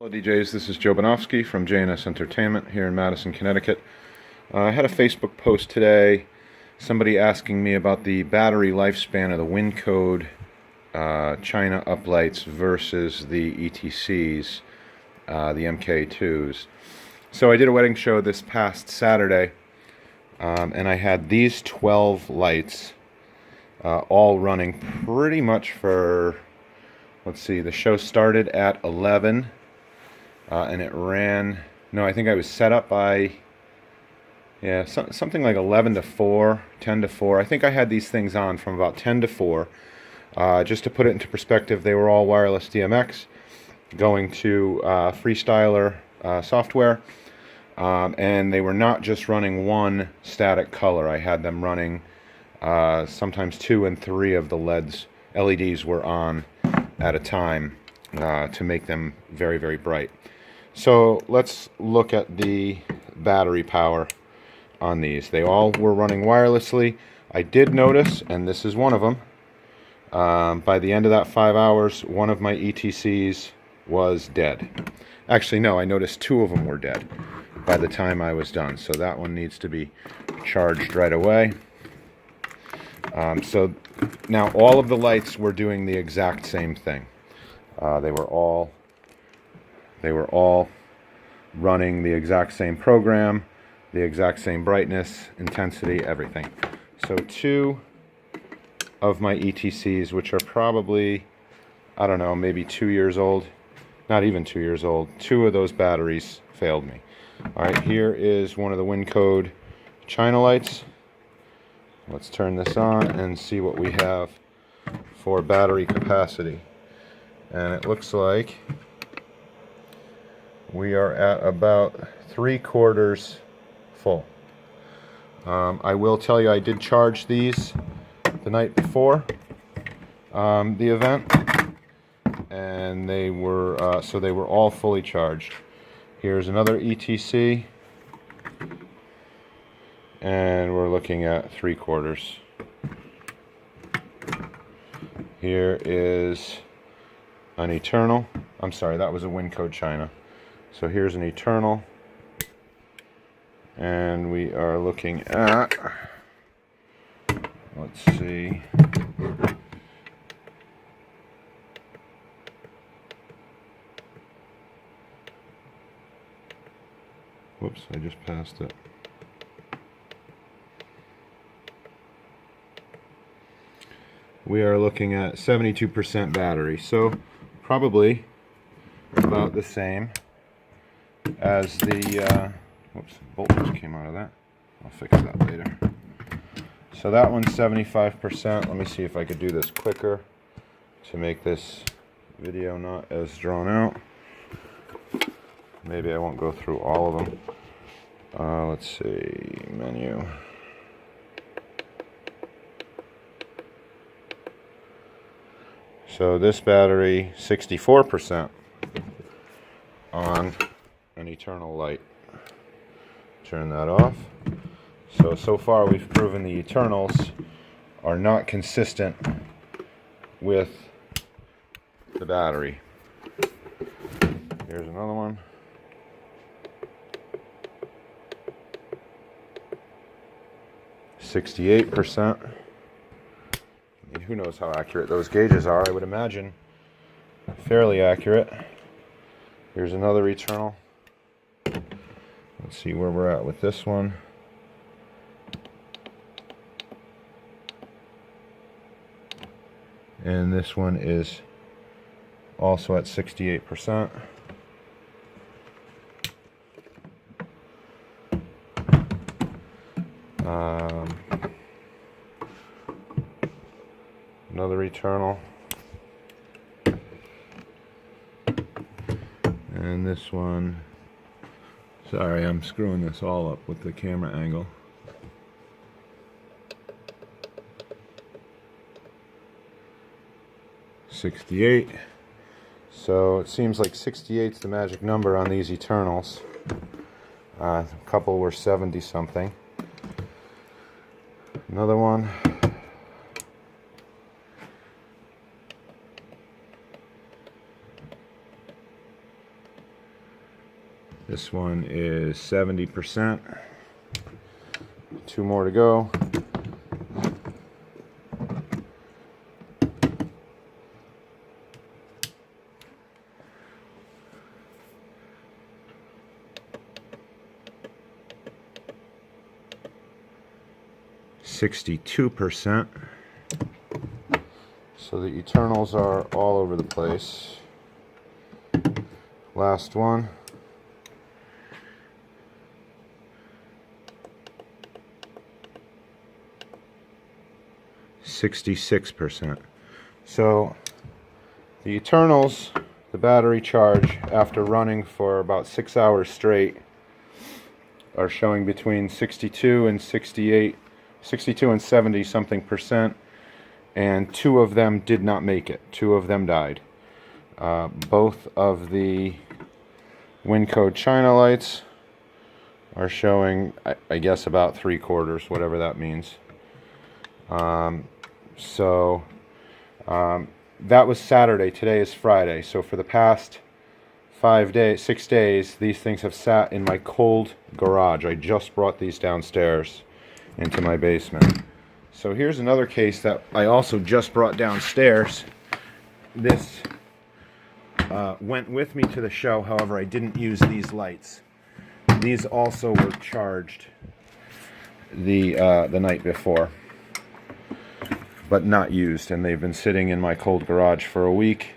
Hello DJs, this is Joe Banofsky from J&S Entertainment here in Madison, Connecticut. I had a Facebook post today, somebody asking me about the battery lifespan of the Wincode China Uplights versus the ETCs, the MK2s. So I did a wedding show this past Saturday, and I had these 12 lights all running pretty much for, let's see, the show started at 11. And it ran, no, I think I was set up by, something like 11 to 4, 10 to 4. I think I had these things on from about 10 to 4. Just to put it into perspective, they were all wireless DMX, going to Freestyler software. And they were not just running one static color. I had them running sometimes 2 and 3 of the LEDs were on at a time to make them very, very bright. So let's look at the battery power on these. They all were running wirelessly. I did notice, and this is one of them, by the end of that 5 hours, one of my ETCs was dead. Actually, no, I noticed 2 of them were dead by the time I was done. So that one needs to be charged right away. So now all of the lights were doing the exact same thing. They were all running the exact same program, the exact same brightness, intensity, everything. So 2 of my ETCs, which are probably, I don't know, maybe 2 years old, not even 2 years old, 2 of those batteries failed me. All right, here is one of the Wincode China lights. Let's turn this on and see what we have for battery capacity. And it looks like we are at about 3/4 full. I will tell you, I did charge these the night before the event, and they were so they were all fully charged. Here's another ETC, and we're looking at 3/4. Here is an Eternal. I'm sorry, that was a Wincode China. So here's an Eternal, and we are looking at, let's see, whoops, I just passed it. We are looking at 72% battery, so probably about the same as the, whoops, bolt just came out of that. I'll fix that later. So that one's 75%. Let me see if I could do this quicker to make this video not as drawn out. Maybe I won't go through all of them. Let's see, menu. So this battery, 64% on an Eternal light. Turn that off. So far we've proven the Eternals are not consistent with the battery. Here's another one. %. I mean, who knows how accurate those gauges are? I would imagine fairly accurate. Here's another Eternal. Let's see where we're at with this one. And this one is also at 68%. Another Eternal. And this one, sorry, I'm screwing this all up with the camera angle. .68. So it seems like 68 is the magic number on these Eternals. A couple were 70 something. Another one. This one is 70%. 2 more to go. %. So the Eternals are all over the place. Last one. %. So the Eternals, the battery charge after running for about 6 hours straight, are showing between 62 and 68, 62 and 70 something %, and 2 of them did not make it. 2 of them died. Both of the Wincode China lights are showing, I guess, about 3/4, whatever that means. That was Saturday. Today is Friday. So for the past 6 days, these things have sat in my cold garage. I just brought these downstairs into my basement. So here's another case that I also just brought downstairs. This went with me to the show. However, I didn't use these lights. These also were charged the night before, but not used, and they've been sitting in my cold garage for a week,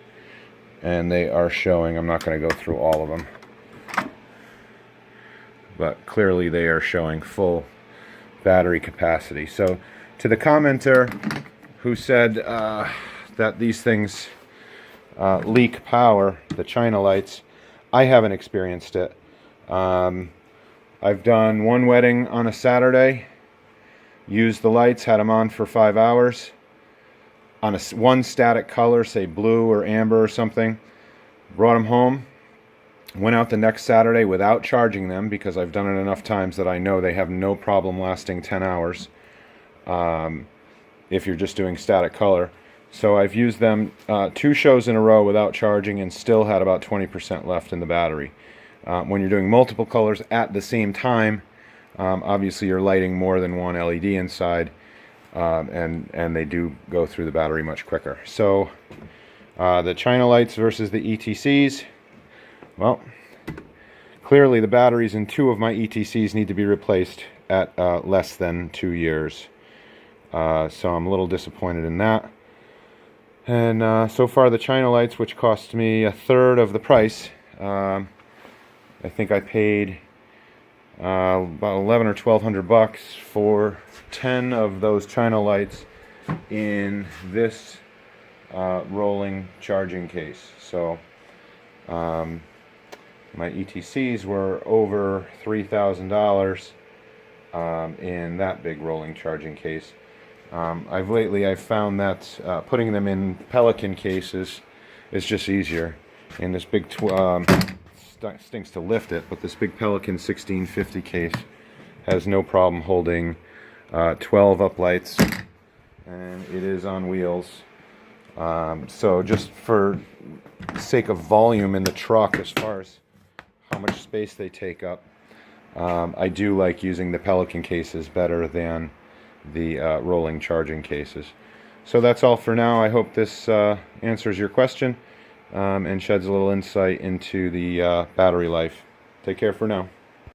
and they are showing, I'm not going to go through all of them, but clearly they are showing full battery capacity. So to the commenter who said that these things leak power, the China lights, I haven't experienced it. I've done one wedding on a Saturday, used the lights, had them on for 5 hours on one static color, say blue or amber or something, brought them home, went out the next Saturday without charging them because I've done it enough times that I know they have no problem lasting 10 hours if you're just doing static color. So I've used them 2 shows in a row without charging and still had about 20% left in the battery. When you're doing multiple colors at the same time, obviously you're lighting more than one LED inside, and they do go through the battery much quicker. So the China lights versus the ETCs, well, clearly the batteries in 2 of my ETCs need to be replaced at less than 2 years. So I'm a little disappointed in that. And so far the China lights, which cost me 1/3 of the price, I think I paid about 11 or 1200 bucks for 10 of those China lights in this rolling charging case. So my ETCs were over $3,000 in that big rolling charging case. I've found that putting them in Pelican cases is just easier. In this big stinks to lift it, but this big Pelican 1650 case has no problem holding 12 uplights, and it is on wheels. So just for sake of volume in the truck, as far as how much space they take up, I do like using the Pelican cases better than the rolling charging cases. So that's all for now. I hope this answers your question and sheds a little insight into the battery life. Take care for now.